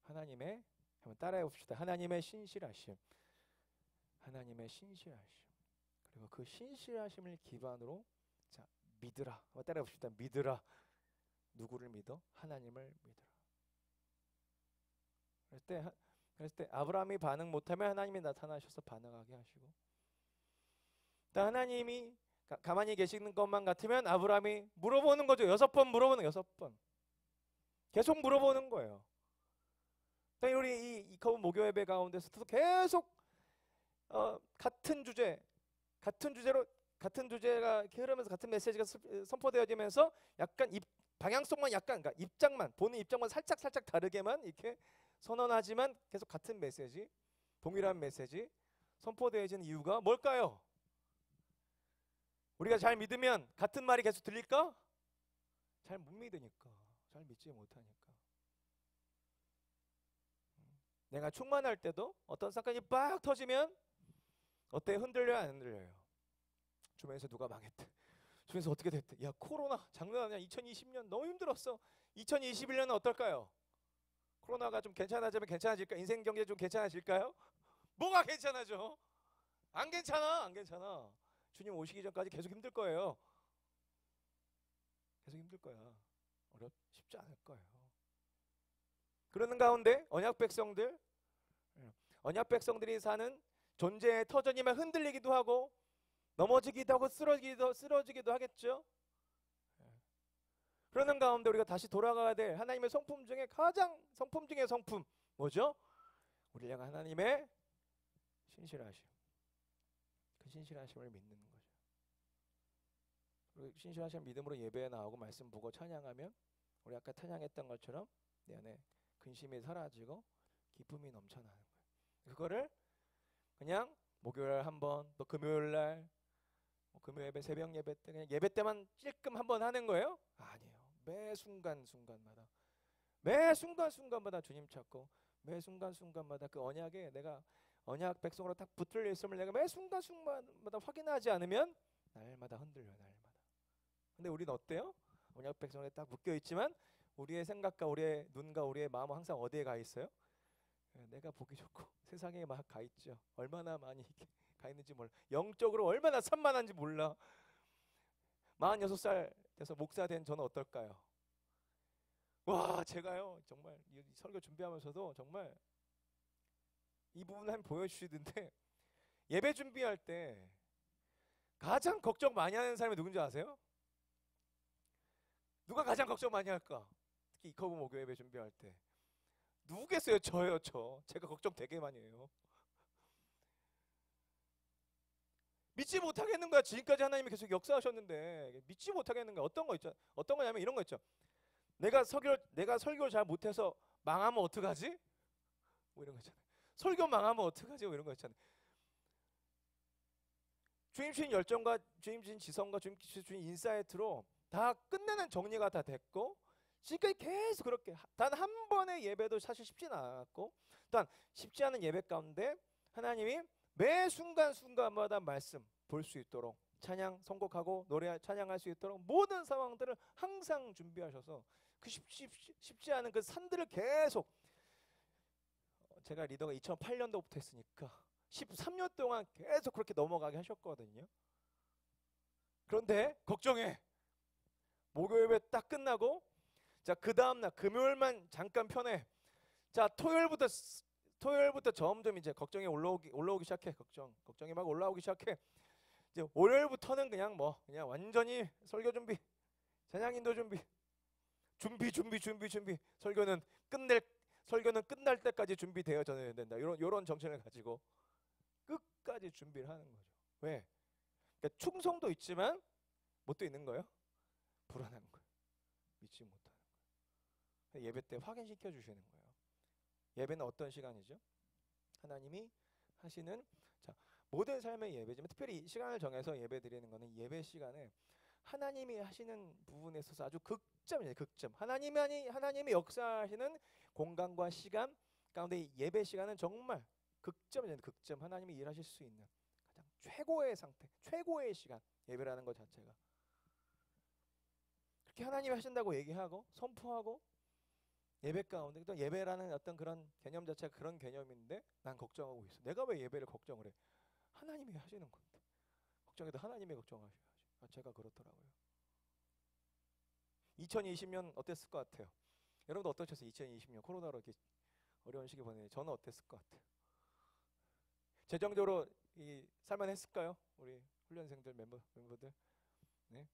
하나님의, 한번 따라해 봅시다. 하나님의 신실하심. 그리고 그 신실하심을 기반으로 자, 믿으라. 한번 따라해 봅시다. 믿으라. 누구를 믿어? 하나님을 믿으라. 그럴 때 아브라함이 반응 못하면 하나님이 나타나셔서 반응하게 하시고, 또 하나님이 가만히 계시는 것만 같으면 아브라함이 물어보는 거죠. 6번 물어보는, 6번 계속 물어보는 거예요. 우리 이 거부 목요 예배 가운데서도 계속 같은 주제가 이렇게 흐르면서 같은 메시지가 선포되어지면서 약간 방향성만 그러니까 보는 입장만 살짝 다르게만 이렇게 선언하지만 계속 같은 메시지, 동일한 메시지 선포되어지는 이유가 뭘까요? 우리가 잘 믿으면 같은 말이 계속 들릴까? 잘 못 믿으니까, 잘 믿지 못하니까. 내가 충만할 때도 어떤 사건이 빡 터지면 어때? 흔들려요, 안 흔들려요? 주변에서 누가 망했대, 주변에서 어떻게 됐대, 야 코로나 장난 아니야, 2020년 너무 힘들었어. 2021년은 어떨까요? 코로나가 좀 괜찮아지면 괜찮아질까? 인생 경제 좀 괜찮아질까요? 뭐가 괜찮아져? 안 괜찮아. 주님 오시기 전까지 계속 힘들 거예요. 계속 힘들 거야. 쉽지 않을 거예요. 그러는 가운데 언약 백성들이 사는 존재의 터전이면 흔들리기도 하고 넘어지기도 하고 쓰러지기도 하겠죠. 그러는 가운데 우리가 다시 돌아가야 될 하나님의 성품 중에 가장 성품 중의 성품 뭐죠? 우리를 향한 하나님의 신실하심. 그 신실하심을 믿는 거죠. 그리고 신실하심 믿음으로 예배에 나오고 말씀 보고 찬양하면 우리 아까 찬양했던 것처럼 내 안에 근심이 사라지고 기쁨이 넘쳐나는 거예요. 그거를 그냥 목요일 한 번, 또 금요일 날, 금요 예배, 새벽 예배 때 그냥 예배 때만 찔끔 한 번 하는 거예요? 아니에요. 매 순간 순간마다, 매 순간 순간마다 주님 찾고, 매 순간 순간마다 그 언약에 내가 언약 백성으로 딱 붙들려 있음을 내가 매 순간 순간마다 확인하지 않으면 날마다 흔들려요. 날마다. 근데 우리는 어때요? 언약 백성에 딱 묶여 있지만 우리의 생각과 우리의 눈과 우리의 마음은 항상 어디에 가 있어요? 내가 보기 좋고 세상에 막 가 있죠. 얼마나 많이 이렇게 가 있는지 몰라. 영적으로 얼마나 산만한지 몰라. 46살 돼서 목사 된 저는 어떨까요? 와, 제가요 정말 이 설교 준비하면서도 정말 이 부분 한번 보여주시던데, 예배 준비할 때 가장 걱정 많이 하는 사람이 누군지 아세요? 누가 가장 걱정 많이 할까? 특히 이커브 목요 예배 준비할 때 누구겠어요? 저예요. 제가 걱정 되게 많이 해요. 믿지 못하겠는 거야. 지금까지 하나님이 계속 역사하셨는데 믿지 못하겠는 거야. 어떤 거 있죠? 어떤 거냐면 이런 거 있죠. 내가 설교를 잘 못해서 망하면 어떡하지? 뭐 이런 거 있잖아요. 설교 망하면 어떡하지? 뭐 이런 거 있잖아요. 주님 주신 열정과 주님 주신 지성과 주님 주신 인사이트로 다 끝내는 정리가 다 됐고, 지금까지 계속 그렇게 단 한 번의 예배도 사실 쉽지는 않았고, 또한 쉽지 않은 예배 가운데 하나님이 매 순간순간마다 말씀 볼 수 있도록, 찬양 선곡하고 노래 찬양할 수 있도록 모든 상황들을 항상 준비하셔서 그 쉽지 않은 그 산들을 계속, 제가 리더가 2008년도부터 했으니까 13년 동안 계속 그렇게 넘어가게 하셨거든요. 그런데 걱정해. 목요일에 딱 끝나고, 자, 그 다음날 금요일만 잠깐 편해. 자, 토요일부터 점점 이제 걱정이 올라오기 시작해. 걱정이 막 올라오기 시작해. 이제 월요일부터는 그냥 그냥 완전히 설교 준비, 찬양 인도 준비. 설교는 끝날 때까지 준비되어져야 된다. 이런 정신을 가지고 끝까지 준비를 하는 거죠. 왜? 그러니까 충성도 있지만 뭣도 있는 거예요? 불안한 거예요. 믿지 못하는 거예요. 예배 때 확인시켜 주시는 거예요. 예배는 어떤 시간이죠? 하나님이 하시는, 자, 모든 삶의 예배지만 특별히 이 시간을 정해서 예배 드리는 거는 예배 시간에 하나님이 하시는 부분에 있어서 아주 극점이에요. 극점. 하나님이 역사하시는 공간과 시간 가운데 예배 시간은 정말 극점이에요. 극점. 하나님이 일하실 수 있는 가장 최고의 상태, 최고의 시간, 예배라는 것 자체가. 그렇게 하나님이 하신다고 얘기하고 선포하고 예배 가운데, 또 예배라는 어떤 그런 개념 자체가 그런 개념인데 난 걱정하고 있어. 내가 왜 예배를 걱정을 해? 하나님이 하시는 건데. 걱정해도 하나님이 걱정하셔야죠. 제가 그렇더라고요. 2020년 어땠을 것 같아요? 여러분도 어떠셨어요? 2020년 코로나로 이렇게 어려운 시기 보내요. 저는 어땠을 것 같아요? 재정적으로 살만했을까요? 우리 훈련생들 멤버들? 네?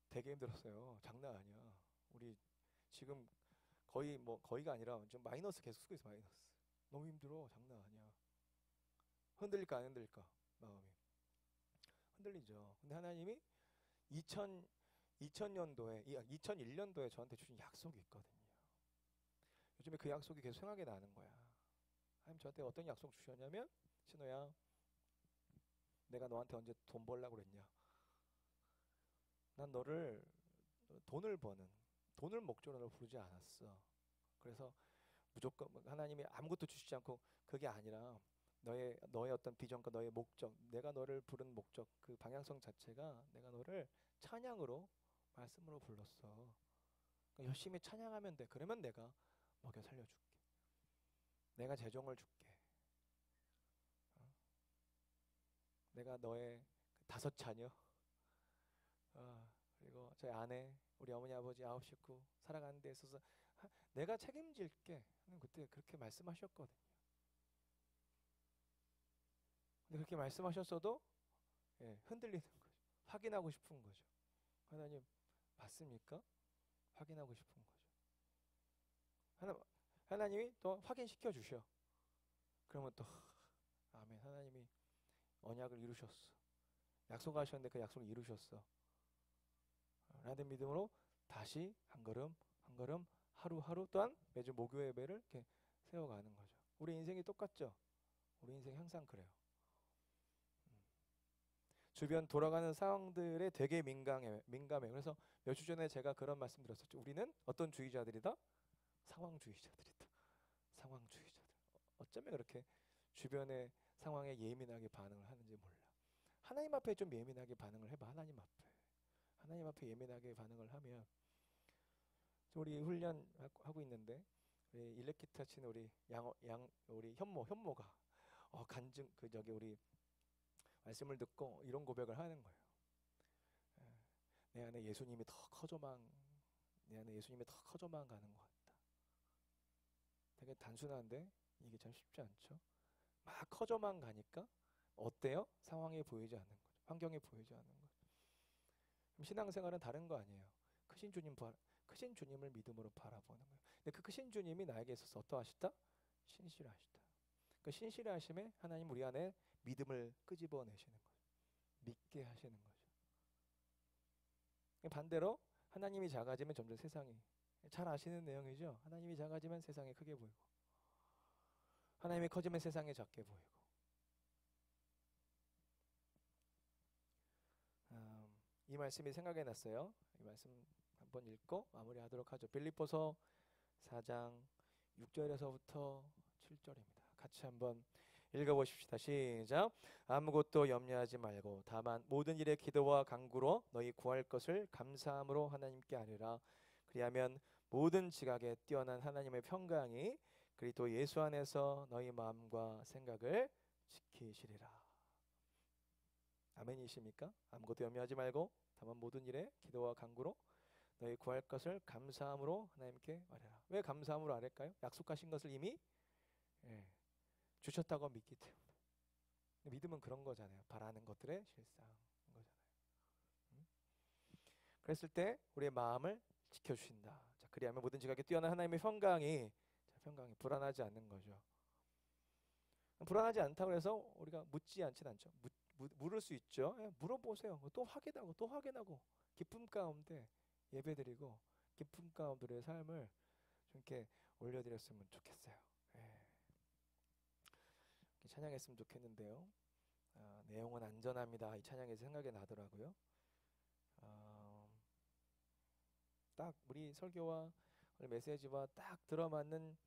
되게 힘들었어요. 장난 아니야. 우리 지금 거의가 아니라 좀 마이너스 계속 쓰고 있어. 마이너스. 너무 힘들어. 장난 아니야. 흔들릴까 안 흔들릴까? 마음이 흔들리죠. 근데 하나님이 2001년도에 저한테 주신 약속이 있거든요. 요즘에 그 약속이 계속 생각이 나는 거야. 하나님 저한테 어떤 약속 주셨냐면, 신호야, 내가 너한테 언제 돈 벌라고 그랬냐? 난 너를 돈을 목적으로 부르지 않았어. 그래서 무조건 하나님이 아무것도 주시지 않고, 그게 아니라 너의 어떤 비전과 너의 목적, 내가 너를 부른 목적, 그 방향성 자체가 내가 너를 찬양으로, 말씀으로 불렀어. 그러니까 열심히 찬양하면 돼. 그러면 내가 먹여 살려줄게. 내가 재정을 줄게. 내가 너의 5자녀, 그리고 저희 아내, 우리 어머니 아버지 9식구 살아가는 데 있어서 내가 책임질게. 그때 그렇게 말씀하셨거든요. 근데 그렇게 말씀하셨어도 흔들리는 거죠. 확인하고 싶은 거죠. 하나님 맞습니까? 확인하고 싶은 거죠. 하나님이 또 확인시켜 주셔. 그러면 또 아멘. 하나님이 언약을 이루셨어. 약속하셨는데 그 약속을 이루셨어. 라는 믿음으로 다시 한 걸음 한 걸음 하루하루 또한 매주 목요 예배를 이렇게 세워가는 거죠. 우리 인생이 똑같죠. 우리 인생이 항상 그래요. 주변 돌아가는 상황들에 되게 민감해. 그래서 몇 주 전에 제가 그런 말씀 드렸었죠. 우리는 어떤 주의자들이다? 상황주의자들이다. 상황주의자들. 어쩌면 그렇게 주변의 상황에 예민하게 반응을 하는지 몰라. 하나님 앞에 좀 예민하게 반응을 해봐. 하나님 앞에 예민하게 반응을 하면, 우리 훈련 하고 있는데 우리 일렉기타 치는 우리 현모가 간증 저기 우리 말씀을 듣고 이런 고백을 하는 거예요. 내 안에 예수님이 더 커져만 가는 것 같다. 되게 단순한데 이게 참 쉽지 않죠. 막 커져만 가니까 어때요? 상황이 보이지 않는 거죠. 환경이 보이지 않는 거죠. 그럼 신앙생활은 다른 거 아니에요. 크신 주님을 믿음으로 바라보는 거예요. 근데 그 크신 주님이 나에게 있어서 어떠하시다? 신실하시다. 그 신실하심에 하나님 우리 안에 믿음을 끄집어내시는 거죠. 믿게 하시는 거죠. 반대로 하나님이 작아지면 점점 세상이, 잘 아시는 내용이죠. 하나님이 작아지면 세상이 크게 보이고, 하나님이 커지면 세상이 작게 보이고. 이 말씀이 생각이 났어요. 이 말씀 한번 읽고 마무리하도록 하죠. 빌립보서 4장 6절에서부터 7절입니다. 같이 한번 읽어보십시다. 시작. 아무것도 염려하지 말고 다만 모든 일에 기도와 간구로 너희 구할 것을 감사함으로 하나님께 아뢰라. 그리하면 모든 지각에 뛰어난 하나님의 평강이 그리스도 예수 안에서 너희 마음과 생각을 지키시리라. 아멘이십니까? 아무것도 염려하지 말고 다만 모든 일에 기도와 간구로 너희 구할 것을 감사함으로 하나님께 아뢰라. 왜 감사함으로 아뢰까요? 약속하신 것을 이미 주셨다고 믿기 때문에. 믿음은 그런 거잖아요. 바라는 것들의 실상인 거잖아요. 그랬을 때 우리의 마음을 지켜주신다. 자, 그리하면 모든 지각에 뛰어난 하나님의 평강이 불안하지 않는 거죠. 불안하지 않다고 해서 우리가 묻지 않진 않죠. 물을 수 있죠. 물어보세요. 또 확인하고 기쁨 가운데 예배드리고 기쁨 가운데 우리의 삶을 좀 이렇게 올려드렸으면 좋겠어요. 찬양했으면 좋겠는데요. 내용은 안전합니다. 이 찬양이 생각이 나더라고요. 딱 우리 설교와 우리 메시지와 딱 들어맞는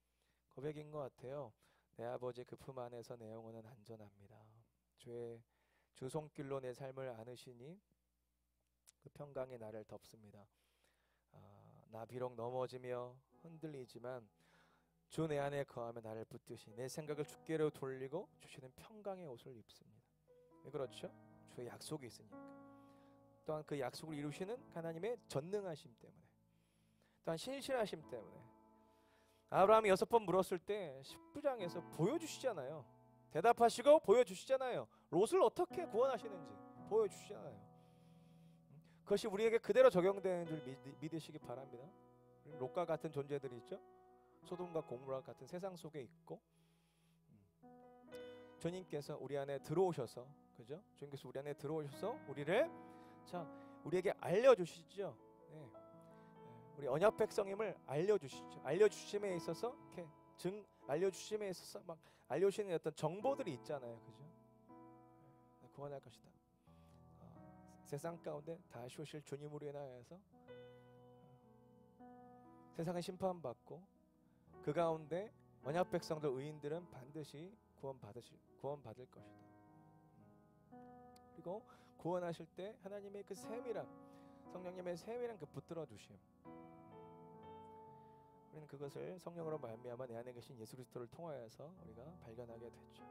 고백인 것 같아요. 내 아버지 그 품 안에서 내 영혼은 안전합니다. 주 손길로 내 삶을 안으시니 그 평강이 나를 덮습니다. 나 비록 넘어지며 흔들리지만 주 내 안에 거하며 나를 붙드시 내 생각을 주께로 돌리고 주시는 평강의 옷을 입습니다. 왜 그렇죠? 주의 약속이 있으니까. 또한 그 약속을 이루시는 하나님의 전능하심 때문에, 또한 신실하심 때문에. 아브라함이 6번 물었을 때 10부장에서 보여주시잖아요. 대답하시고 보여주시잖아요. 롯을 어떻게 구원하시는지 보여주시잖아요. 그것이 우리에게 그대로 적용되는 줄 믿으시기 바랍니다. 롯과 같은 존재들이 있죠. 소돔과 고모라 같은 세상 속에 있고, 주님께서 우리 안에 들어오셔서, 그죠? 주님께서 우리 안에 들어오셔서 우리에게 알려주시죠. 우리 언약 백성임을 알려주시죠. 알려주심에 있어서 이렇게 알려주심에 있어서 막 알려주시는 어떤 정보들이 있잖아요, 그죠? 구원할 것이다. 세상 가운데 다시 오실 주님으로 인하여서 세상은 심판받고 그 가운데 언약 백성들 의인들은 반드시 구원받을 것이다. 그리고 구원하실 때 하나님의 그 세밀한 성령님의 세밀한 그 붙들어 주심, 우리는 그것을 성령으로 말미암아 내 안에 계신 예수 그리스도를 통하여서 우리가 발견하게 됐죠.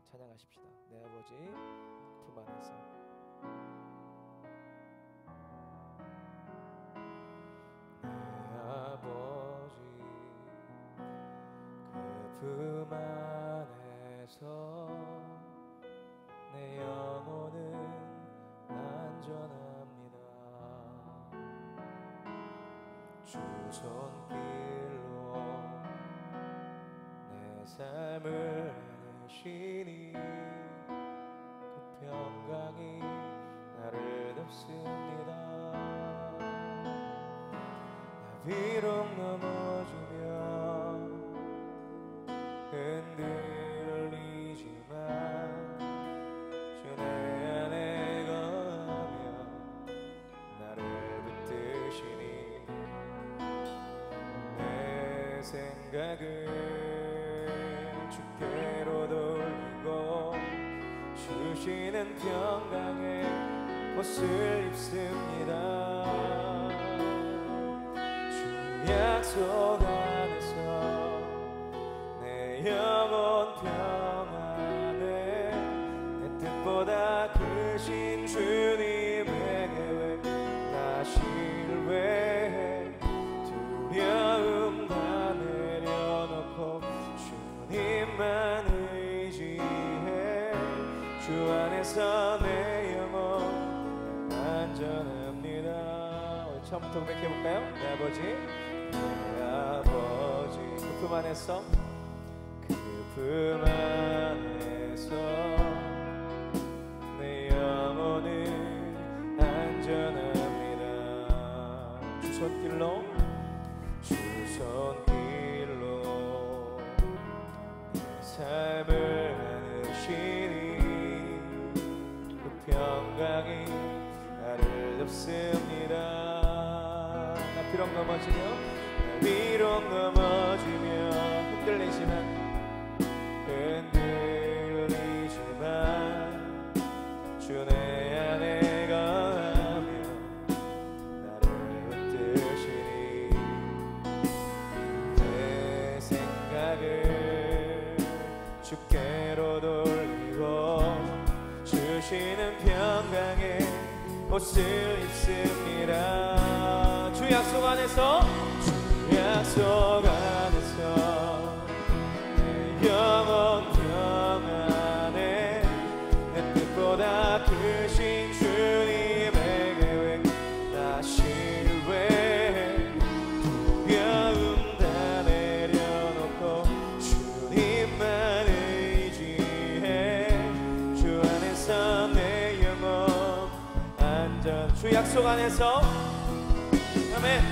찬양하십시다. 내 아버지 품 안에서. 내 아버지 그 품 안에서 내 영혼은 안전합니다. 주 손길로 내 삶을 하시니 그 평강이 나를 덮습니다. 나 비록 넘어지면 흔들리지만 주 내 안에 거하며 나를 붙드시니 내 생각을 주께로 돌리고 주시는 평강에 옷을 입습니다. 주 약속 안에서 내 영혼 평안에 내 뜻보다 크신 주님의 계획 나 신뢰해 두려움 다 내려놓고 주님만 의지해 주 안에서 내 영혼 안전합니다. 우리 처음부터 고백해볼까요? 내 아버지 내 아버지 그 품 안에서 그 품 안에서 내 영혼은 안전합니다. 주 손길로 주 손길로 내 삶을 안으시니 그 평강이 나를 덮습니다. 나 비록 넘어지며 흔들리지만 주 내 안에 거하며 나를 붙드시니 내 생각을 주께로 돌리고 주시는 평강에 옷을 입습니다. 주 약속 안에서 내 영혼 평안에 내 뜻보다 크신 주님의 계획 나 신뢰해 두려움 다 내려놓고 주님만 의지해 주 안에서 내 영혼 안전. 주 약속 안에서 아멘.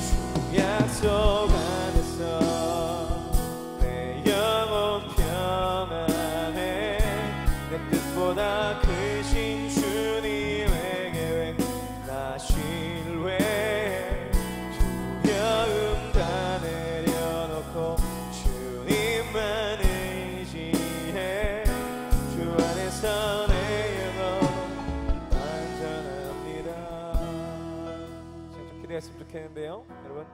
주 약속 안에서 내 영혼 평안에 내 뜻보다 크신 주님의 계획 나 신뢰해 두려움 다 내려놓고 주님만 의지해 주 안에서 내 영혼 안전합니다. 좀 기대했으면 좋겠는데요 여러분.